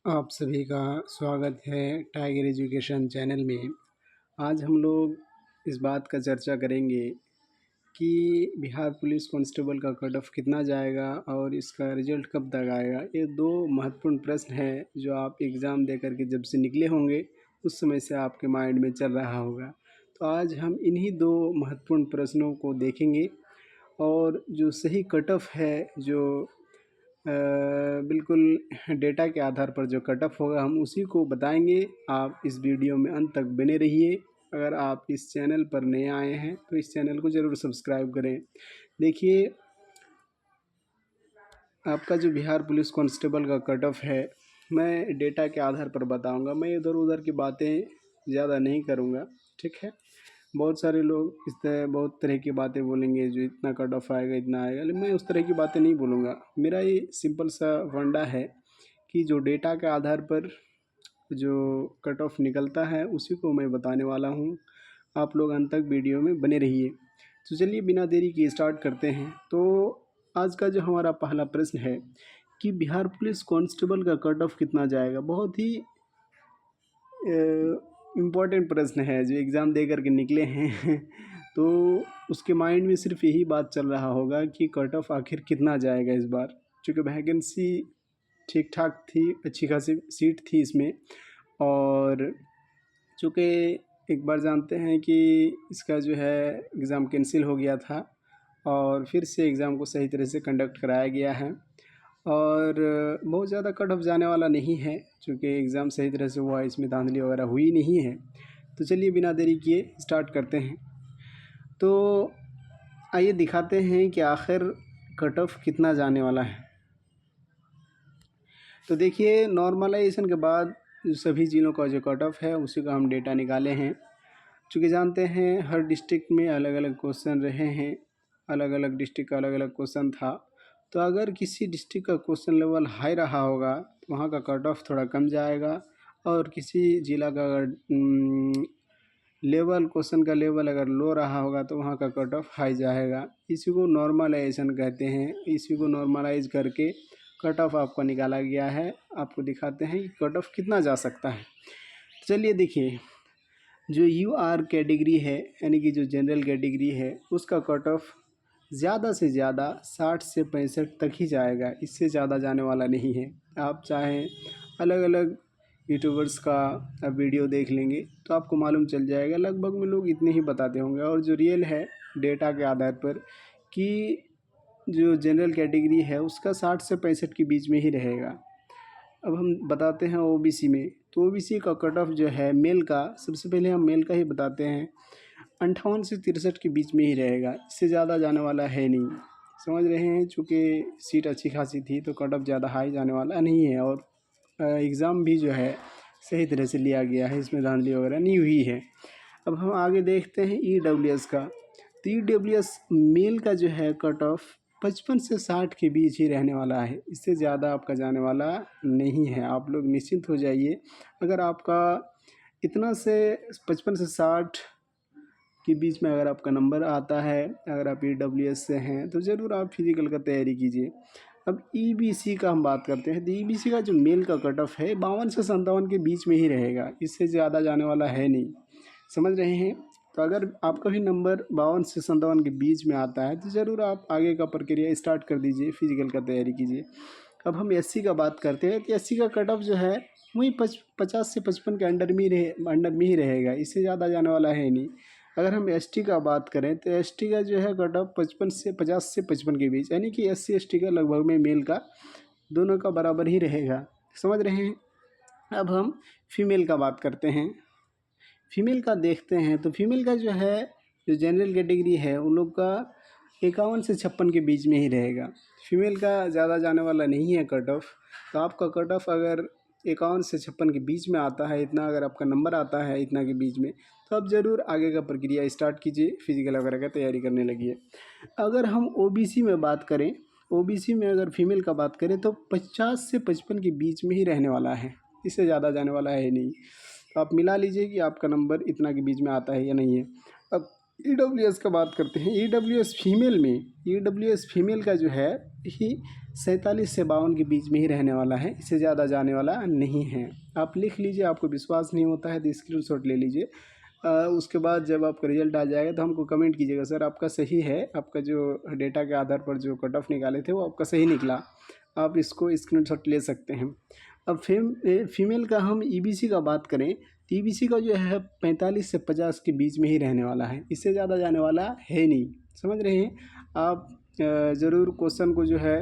आप सभी का स्वागत है टाइगर एजुकेशन चैनल में। आज हम लोग इस बात का चर्चा करेंगे कि बिहार पुलिस कांस्टेबल का कट ऑफ कितना जाएगा और इसका रिजल्ट कब तक आएगा। ये दो महत्वपूर्ण प्रश्न हैं जो आप एग्ज़ाम दे कर के जब से निकले होंगे उस समय से आपके माइंड में चल रहा होगा। तो आज हम इन्हीं दो महत्वपूर्ण प्रश्नों को देखेंगे और जो सही कट ऑफ है, जो बिल्कुल डेटा के आधार पर जो कट ऑफ होगा हम उसी को बताएंगे। आप इस वीडियो में अंत तक बने रहिए। अगर आप इस चैनल पर नए आए हैं तो इस चैनल को ज़रूर सब्सक्राइब करें। देखिए, आपका जो बिहार पुलिस कांस्टेबल का कट ऑफ है, मैं डेटा के आधार पर बताऊंगा। मैं इधर उधर की बातें ज़्यादा नहीं करूंगा, ठीक है। बहुत सारे लोग बहुत तरह की बातें बोलेंगे, जो इतना कट ऑफ आएगा इतना आएगा, लेकिन मैं उस तरह की बातें नहीं बोलूँगा। मेरा ये सिंपल सा फंडा है कि जो डेटा के आधार पर जो कट ऑफ निकलता है उसी को मैं बताने वाला हूँ। आप लोग अंत तक वीडियो में बने रहिए। तो चलिए बिना देरी के स्टार्ट करते हैं। तो आज का जो हमारा पहला प्रश्न है कि बिहार पुलिस कांस्टेबल का कट ऑफ कितना जाएगा। बहुत ही इम्पोर्टेंट प्रश्न है, जो एग्ज़ाम दे करके निकले हैं तो उसके माइंड में सिर्फ यही बात चल रहा होगा कि कट ऑफ आखिर कितना जाएगा इस बार। चूँकि वैकेंसी ठीक ठाक थी, अच्छी खासी सीट थी इसमें, और चूँकि एक बार जानते हैं कि इसका जो है एग्ज़ाम कैंसिल हो गया था और फिर से एग्ज़ाम को सही तरह से कंडक्ट कराया गया है और बहुत ज़्यादा कट ऑफ जाने वाला नहीं है, क्योंकि एग्ज़ाम सही तरह से हुआ, इसमें धांधली वगैरह हुई नहीं है। तो चलिए बिना देरी किए स्टार्ट करते हैं। तो आइए दिखाते हैं कि आखिर कट ऑफ कितना जाने वाला है। तो देखिए, नॉर्मलाइजेशन के बाद जो सभी ज़िलों का जो कट ऑफ है उसी का हम डेटा निकाले हैं। चूँकि जानते हैं हर डिस्ट्रिक्ट में अलग अलग क्वेश्चन रहे हैं, अलग अलग डिस्ट्रिक्ट का अलग अलग क्वेश्चन था। तो अगर किसी डिस्ट्रिक्ट का क्वेश्चन लेवल हाई रहा होगा तो वहाँ का कट ऑफ थोड़ा कम जाएगा, और किसी ज़िला का अगर लेवल क्वेश्चन का लेवल अगर लो रहा होगा तो वहाँ का कट ऑफ हाई जाएगा। इसी को नॉर्मलाइजेशन कहते हैं। इसी को नॉर्मलाइज करके कट ऑफ आपका निकाला गया है। आपको दिखाते हैं कि कट ऑफ कितना जा सकता है। चलिए देखिए, जो यूआर कैटेगरी है, यानी कि जो जनरल कैटेगरी है, उसका कट ऑफ ज़्यादा से ज़्यादा 60 से 65 तक ही जाएगा, इससे ज़्यादा जाने वाला नहीं है। आप चाहें अलग अलग यूट्यूबर्स का वीडियो देख लेंगे तो आपको मालूम चल जाएगा, लगभग में लोग इतने ही बताते होंगे। और जो रियल है डेटा के आधार पर कि जो जनरल कैटेगरी है उसका 60 से 65 के बीच में ही रहेगा। अब हम बताते हैं ओबीसी में। तो ओबीसी का कट ऑफ जो है मेल का, सबसे पहले हम मेल का ही बताते हैं, 58 से 63 के बीच में ही रहेगा, इससे ज़्यादा जाने वाला है नहीं। समझ रहे हैं, चूँकि सीट अच्छी खासी थी तो कट ऑफ ज़्यादा हाई जाने वाला नहीं है। और एग्ज़ाम भी जो है सही तरह से लिया गया है, इसमें धांधली वगैरह नहीं हुई है। अब हम आगे देखते हैं ईडब्ल्यूएस का। तो ईडब्ल्यूएस मेल का जो है कट ऑफ 55 से 60 के बीच ही रहने वाला है, इससे ज़्यादा आपका जाने वाला नहीं है। आप लोग निश्चिंत हो जाइए। अगर आपका इतना से 55 से 60 के बीच में अगर आपका नंबर आता है, अगर आप ईडब्ल्यूएस से हैं, तो ज़रूर आप फिज़िकल का तैयारी कीजिए। अब ईबीसी का हम बात करते हैं। तो ईबीसी का जो मेल का कट ऑफ है 52 से 57 के बीच में ही रहेगा, इससे ज़्यादा जाने वाला है नहीं। समझ रहे हैं। तो अगर आपका भी नंबर 52 से 57 के बीच में आता है तो ज़रूर आप आगे का प्रक्रिया स्टार्ट कर दीजिए, फिज़िकल का तैयारी कीजिए। अब हम एससी का बात करते हैं। तो एससी का कट ऑफ जो है वही 50 से 55 के अंडर में ही रहेगा, इससे ज़्यादा जाने वाला है नहीं। अगर हम एसटी का बात करें तो एसटी का जो है कट ऑफ 50 से 55 के बीच, यानी कि एससी एसटी का लगभग में मेल का दोनों का बराबर ही रहेगा। समझ रहे हैं। अब हम फीमेल का बात करते हैं। फीमेल का देखते हैं। तो फीमेल का जो है, जो जनरल कैटेगरी है उन लोग का 51 से 56 के बीच में ही रहेगा। फीमेल का ज़्यादा जाने वाला नहीं है कट ऑफ। तो आपका कट ऑफ अगर 51 से 56 के बीच में आता है, इतना अगर आपका नंबर आता है इतना के बीच में, तो आप ज़रूर आगे का प्रक्रिया स्टार्ट कीजिए, फिजिकल वगैरह का तैयारी करने लगिए। अगर हम ओबीसी में बात करें, ओबीसी में अगर फीमेल का बात करें तो 50 से 55 के बीच में ही रहने वाला है, इससे ज़्यादा जाने वाला है नहीं। तो आप मिला लीजिए कि आपका नंबर इतना के बीच में आता है या नहीं है। अब EWS का बात करते हैं। EWS फीमेल का जो है ही 47 से 52 के बीच में ही रहने वाला है, इससे ज़्यादा जाने वाला नहीं है। आप लिख लीजिए, आपको विश्वास नहीं होता है तो स्क्रीनशॉट ले लीजिए। उसके बाद जब आपका रिजल्ट आ जाएगा तो हमको कमेंट कीजिएगा, सर आपका सही है, आपका जो डेटा के आधार पर जो कट ऑफ निकाले थे वो आपका सही निकला। आप इसको स्क्रीनशॉट ले सकते हैं। अब फीमेल का हम EBC का बात करें तो EBC का जो है 45 से 50 के बीच में ही रहने वाला है, इससे ज़्यादा जाने वाला है नहीं। समझ रहे हैं आप? ज़रूर क्वेश्चन को जो है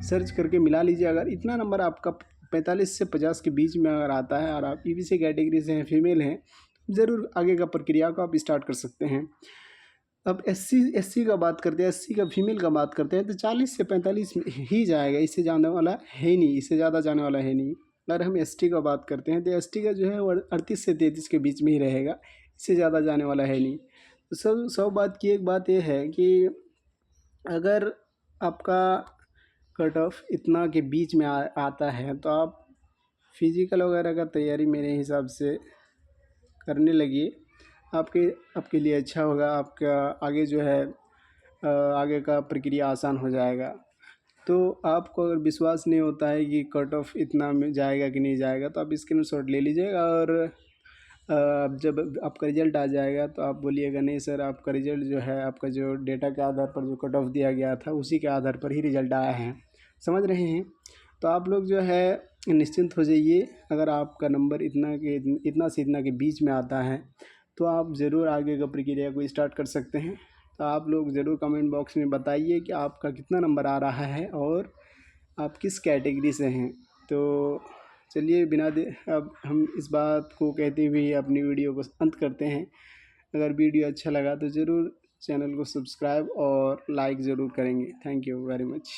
सर्च करके मिला लीजिए। अगर इतना नंबर आपका 45 से 50 के बीच में अगर आता है और आप EBC कैटेगरी से हैं, फीमेल हैं, ज़रूर आगे का प्रक्रिया को आप स्टार्ट कर सकते हैं। अब SC का बात करते हैं, SC का फीमेल का बात करते हैं तो 40 से 45 ही जाएगा, इससे जाने वाला है नहीं, इससे ज़्यादा जाने वाला है नहीं। अगर हम ST का बात करते हैं तो ST का जो है वो 38 से 33 के बीच में ही रहेगा, इससे ज़्यादा जाने वाला है नहीं। तो सब बात की एक बात यह है कि अगर आपका कट ऑफ इतना के बीच में आता है तो आप फिज़िकल वगैरह का तैयारी मेरे हिसाब से करने लगिए, आपके लिए अच्छा होगा। आपका आगे जो है आगे का प्रक्रिया आसान हो जाएगा। तो आपको अगर विश्वास नहीं होता है कि कट ऑफ इतना में जाएगा कि नहीं जाएगा तो आप स्क्रीनशॉट ले लीजिएगा और जब आपका रिज़ल्ट आ जाएगा तो आप बोलिएगा नहीं सर, आपका रिज़ल्ट जो है आपका जो डेटा के आधार पर जो कट ऑफ दिया गया था उसी के आधार पर ही रिज़ल्ट आया है। समझ रहे हैं? तो आप लोग जो है निश्चिंत हो जाइए। अगर आपका नंबर इतना से इतना के बीच में आता है तो आप ज़रूर आगे का प्रक्रिया को स्टार्ट कर सकते हैं। तो आप लोग ज़रूर कमेंट बॉक्स में बताइए कि आपका कितना नंबर आ रहा है और आप किस कैटेगरी से हैं। तो चलिए अब हम इस बात को कहते हुए अपनी वीडियो को अंत करते हैं। अगर वीडियो अच्छा लगा तो ज़रूर चैनल को सब्सक्राइब और लाइक ज़रूर करेंगे। Thank you very much.